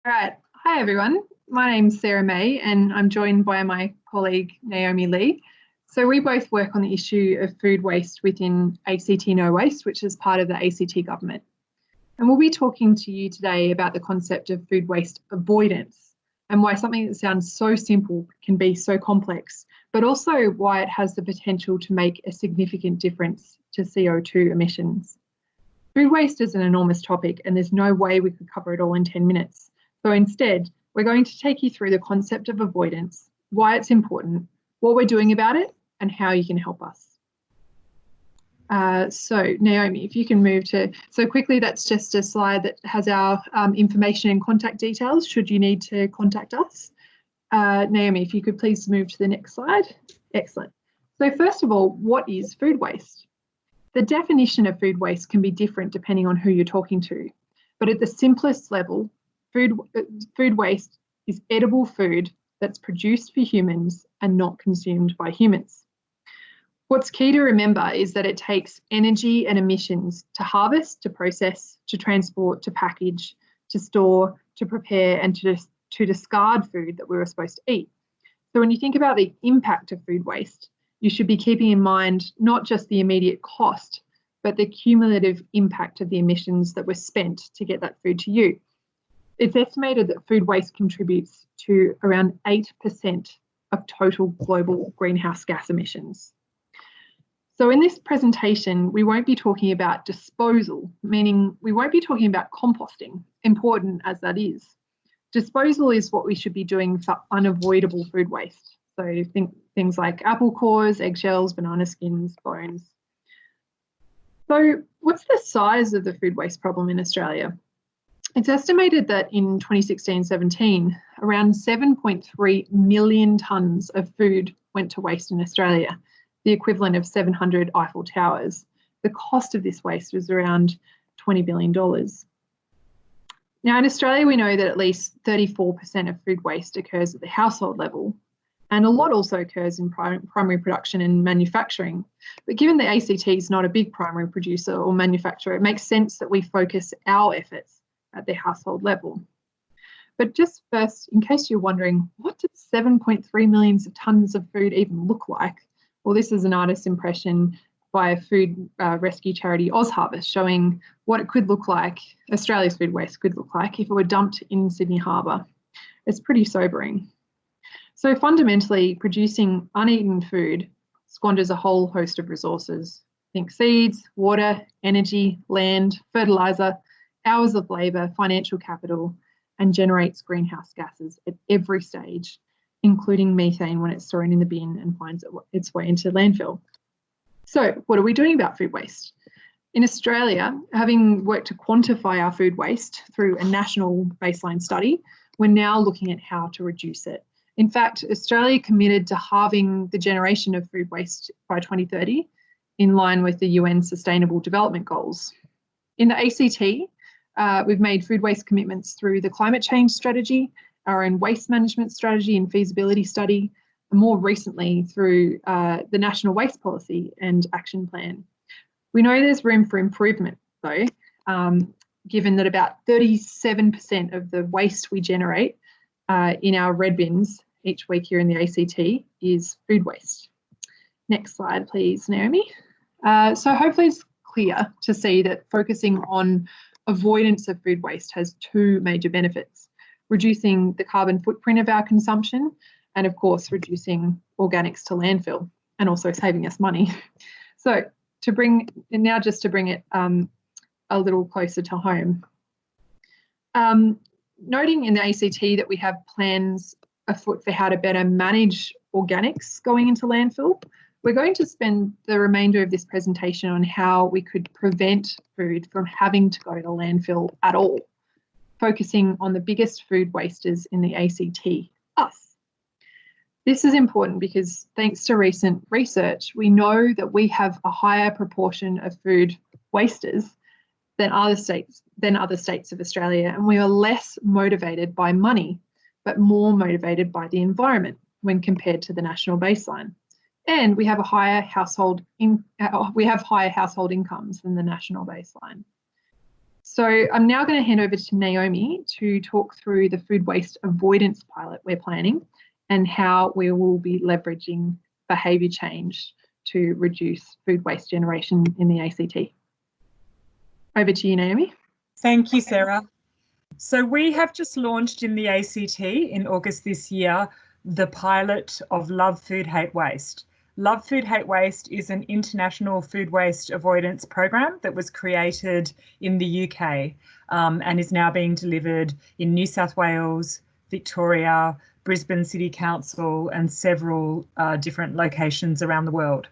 All right. Hi, everyone. My name's Sarah May, and I'm joined by my colleague Naomi Lee. So we both work on the issue of food waste within ACT NoWaste, which is part of the ACT government. And we'll be talking to you today about the concept of food waste avoidance and why something that sounds so simple can be so complex, but also why it has the potential to make a significant difference to CO2 emissions. Food waste is an enormous topic, and there's no way we could cover it all in 10 minutes. So instead, we're going to take you through the concept of avoidance, why it's important, what we're doing about it, and how you can help us. So Naomi, if you can move to, so quickly, that's just a slide that has our information and contact details should you need to contact us. Naomi, if you could please move to the next slide. Excellent. So first of all, what is food waste? The definition of food waste can be different depending on who you're talking to, but at the simplest level, food waste is edible food that's produced for humans and not consumed by humans. What's key to remember is that it takes energy and emissions to harvest, to process, to transport, to package, to store, to prepare, and to discard food that we were supposed to eat. So when you think about the impact of food waste, you should be keeping in mind not just the immediate cost, but the cumulative impact of the emissions that were spent to get that food to you. It's estimated that food waste contributes to around 8% of total global greenhouse gas emissions. So in this presentation, we won't be talking about disposal, meaning we won't be talking about composting, important as that is. Disposal is what we should be doing for unavoidable food waste. So think things like apple cores, eggshells, banana skins, bones. So what's the size of the food waste problem in Australia? It's estimated that in 2016-17, around 7.3 million tonnes of food went to waste in Australia, the equivalent of 700 Eiffel Towers. The cost of this waste was around $20 billion. Now, in Australia, we know that at least 34% of food waste occurs at the household level, and a lot also occurs in primary production and manufacturing. But given the ACT is not a big primary producer or manufacturer, it makes sense that we focus our efforts at the household level. But just first, in case you're wondering, what does 7.3 million tonnes of food even look like? Well, this is an artist's impression by a food rescue charity, OzHarvest, showing what it could look like, Australia's food waste could look like if it were dumped in Sydney Harbour. It's pretty sobering. So fundamentally, producing uneaten food squanders a whole host of resources. Think seeds, water, energy, land, fertiliser, hours of labour, financial capital, and generates greenhouse gases at every stage, including methane when it's thrown in the bin and finds its way into landfill. So what are we doing about food waste? In Australia, having worked to quantify our food waste through a national baseline study, we're now looking at how to reduce it. In fact, Australia committed to halving the generation of food waste by 2030, in line with the UN Sustainable Development Goals. In the ACT, we've made food waste commitments through the climate change strategy, our own waste management strategy and feasibility study, and more recently through the National Waste Policy and Action Plan. We know there's room for improvement though, given that about 37% of the waste we generate in our red bins each week here in the ACT is food waste. Next slide, please, Naomi. So hopefully it's clear to see that focusing on avoidance of food waste has two major benefits: reducing the carbon footprint of our consumption, and of course, reducing organics to landfill, and also saving us money. So to bring it a little closer to home, noting in the ACT that we have plans afoot for how to better manage organics going into landfill, we're going to spend the remainder of this presentation on how we could prevent food from having to go to landfill at all, focusing on the biggest food wasters in the ACT, us. This is important because thanks to recent research, we know that we have a higher proportion of food wasters than other states of Australia, and we are less motivated by money, but more motivated by the environment when compared to the national baseline. And we have higher household incomes than the national baseline. So I'm now going to hand over to Naomi to talk through the food waste avoidance pilot we're planning and how we will be leveraging behaviour change to reduce food waste generation in the ACT. Over to you, Naomi. Thank you, Sarah. So we have just launched in the ACT in August this year the pilot of Love Food Hate Waste. Love Food Hate Waste is an international food waste avoidance program that was created in the UK and is now being delivered in New South Wales, Victoria, Brisbane City Council and several different locations around the world.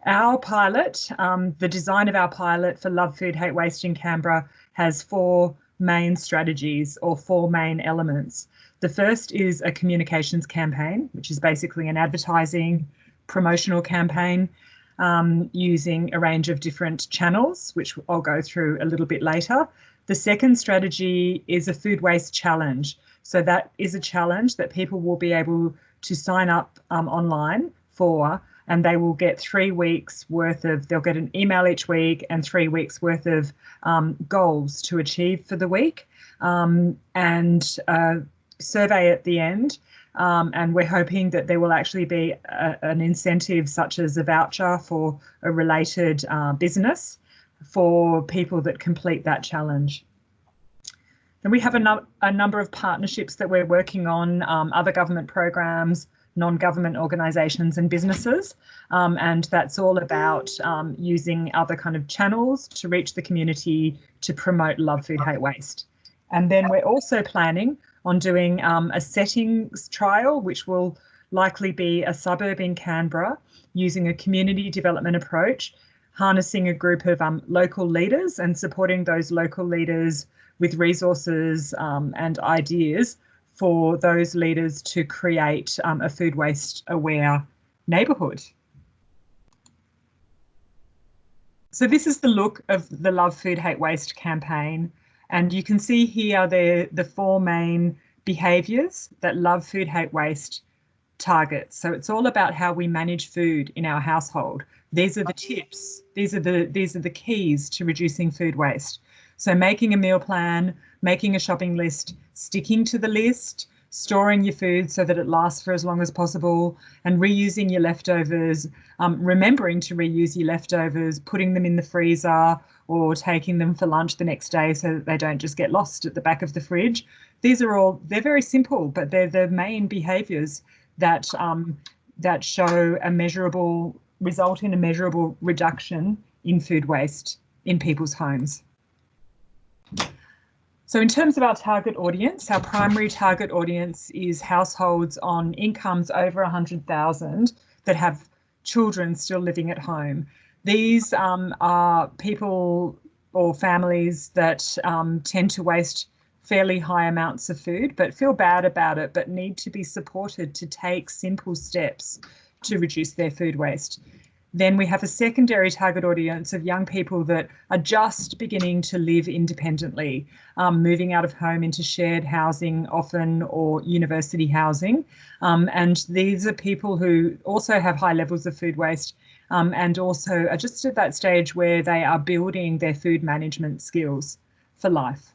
Our pilot, the design of our pilot for Love Food Hate Waste in Canberra has 4 main strategies or 4 main elements. The first is a communications campaign, which is basically an advertising promotional campaign using a range of different channels, which I'll go through a little bit later. The second strategy is a food waste challenge. So that is a challenge that people will be able to sign up online for, and they will get 3 weeks worth of, they'll get an email each week and 3 weeks worth of goals to achieve for the week and a survey at the end. And we're hoping that there will actually be an incentive such as a voucher for a related business for people that complete that challenge. Then we have a number of partnerships that we're working on, other government programs, non-government organisations and businesses, and that's all about using other kind of channels to reach the community to promote Love Food Hate Waste. And then we're also planning on doing a settings trial, which will likely be a suburb in Canberra, using a community development approach, harnessing a group of local leaders and supporting those local leaders with resources and ideas for those leaders to create a food waste aware neighbourhood. So this is the look of the Love Food Hate Waste campaign. And you can see here the 4 main behaviours that Love Food Hate Waste targets. So it's all about how we manage food in our household. These are the tips. These are the keys to reducing food waste. So making a meal plan, making a shopping list, sticking to the list, storing your food so that it lasts for as long as possible, and reusing your leftovers, remembering to reuse your leftovers, putting them in the freezer or taking them for lunch the next day so that they don't just get lost at the back of the fridge. These are all, they're very simple, but they're the main behaviours that that show a measurable, result in a measurable reduction in food waste in people's homes. So in terms of our target audience, our primary target audience is households on incomes over 100,000 that have children still living at home. These are people or families that tend to waste fairly high amounts of food, but feel bad about it, but need to be supported to take simple steps to reduce their food waste. Then we have a secondary target audience of young people that are just beginning to live independently, moving out of home into shared housing often or university housing. And these are people who also have high levels of food waste and also are just at that stage where they are building their food management skills for life.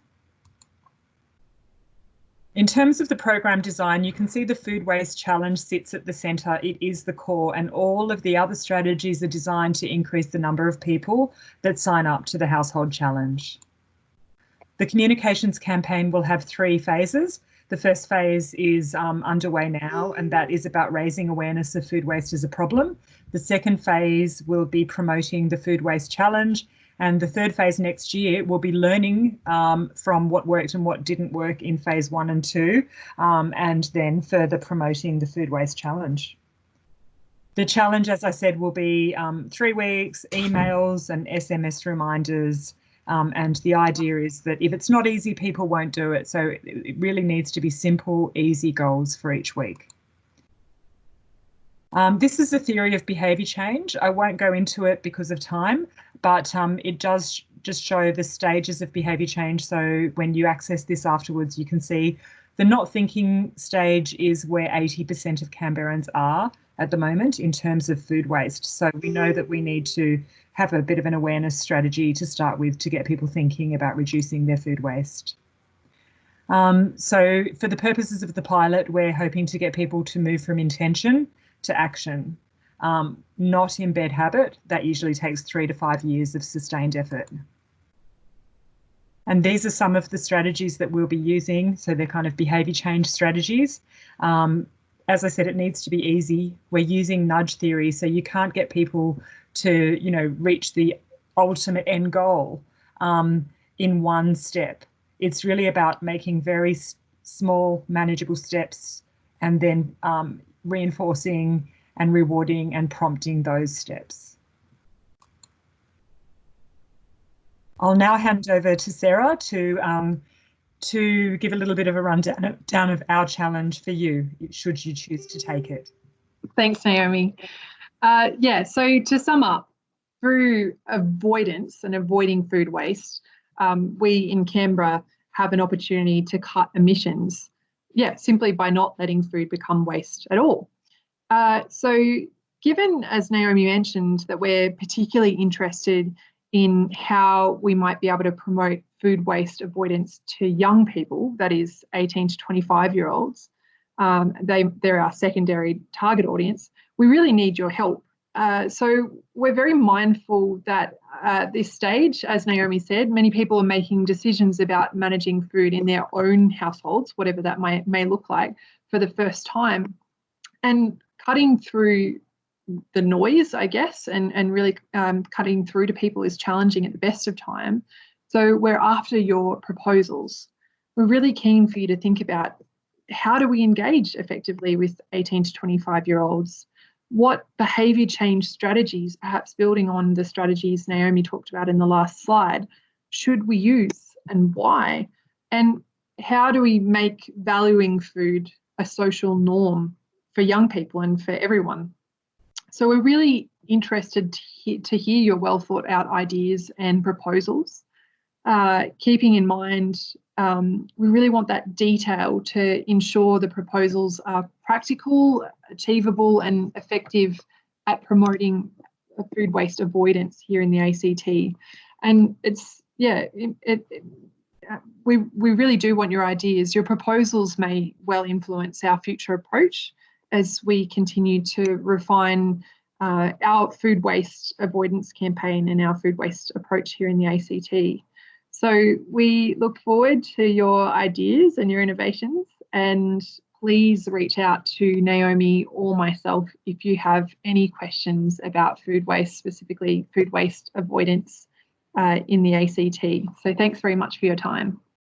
In terms of the program design, you can see the food waste challenge sits at the centre. It is the core, and all of the other strategies are designed to increase the number of people that sign up to the household challenge. The communications campaign will have 3 phases. The first phase is underway now, and that is about raising awareness of food waste as a problem. The second phase will be promoting the food waste challenge. And the third phase next year will be learning from what worked and what didn't work in phase 1 and 2, and then further promoting the food waste challenge. The challenge, as I said, will be 3 weeks, emails and SMS reminders. And the idea is that if it's not easy, people won't do it. So it really needs to be simple, easy goals for each week. This is the theory of behaviour change. I won't go into it because of time, but it does just show the stages of behaviour change. So when you access this afterwards, you can see The not thinking stage is where 80% of Canberrans are at the moment in terms of food waste. So we know that we need to have a bit of an awareness strategy to start with to get people thinking about reducing their food waste. So for the purposes of the pilot, we're hoping to get people to move from intention to action, not embed habit. That usually takes 3 to 5 years of sustained effort. And these are some of the strategies that we'll be using. So they're kind of behaviour change strategies. As I said, it needs to be easy. We're using nudge theory, so you can't get people to, you know, reach the ultimate end goal in one step. It's really about making very small, manageable steps and then reinforcing and rewarding and prompting those steps. I'll now hand over to Sarah to give a little bit of a rundown of our challenge for you, should you choose to take it. Thanks, Naomi. Yeah, so to sum up, through avoidance and avoiding food waste, we in Canberra have an opportunity to cut emissions, simply by not letting food become waste at all. So given, as Naomi mentioned, that we're particularly interested in how we might be able to promote food waste avoidance to young people, that is 18 to 25-year-olds, they're our secondary target audience, we really need your help. So we're very mindful that at this stage, as Naomi said, many people are making decisions about managing food in their own households, whatever that may look like, for the first time. And cutting through the noise, I guess, and really cutting through to people is challenging at the best of time. So we're after your proposals. We're really keen for you to think about, how do we engage effectively with 18 to 25-year-olds? What behaviour change strategies, perhaps building on the strategies Naomi talked about in the last slide, should we use and why? And how do we make valuing food a social norm for young people and for everyone? So we're really interested to hear your well thought out ideas and proposals, keeping in mind we really want that detail to ensure the proposals are practical, achievable and effective at promoting food waste avoidance here in the ACT. And it's, we really do want your ideas. Your proposals may well influence our future approach as we continue to refine our food waste avoidance campaign and our food waste approach here in the ACT. So we look forward to your ideas and your innovations, and please reach out to Naomi or myself if you have any questions about food waste, specifically food waste avoidance in the ACT. So thanks very much for your time.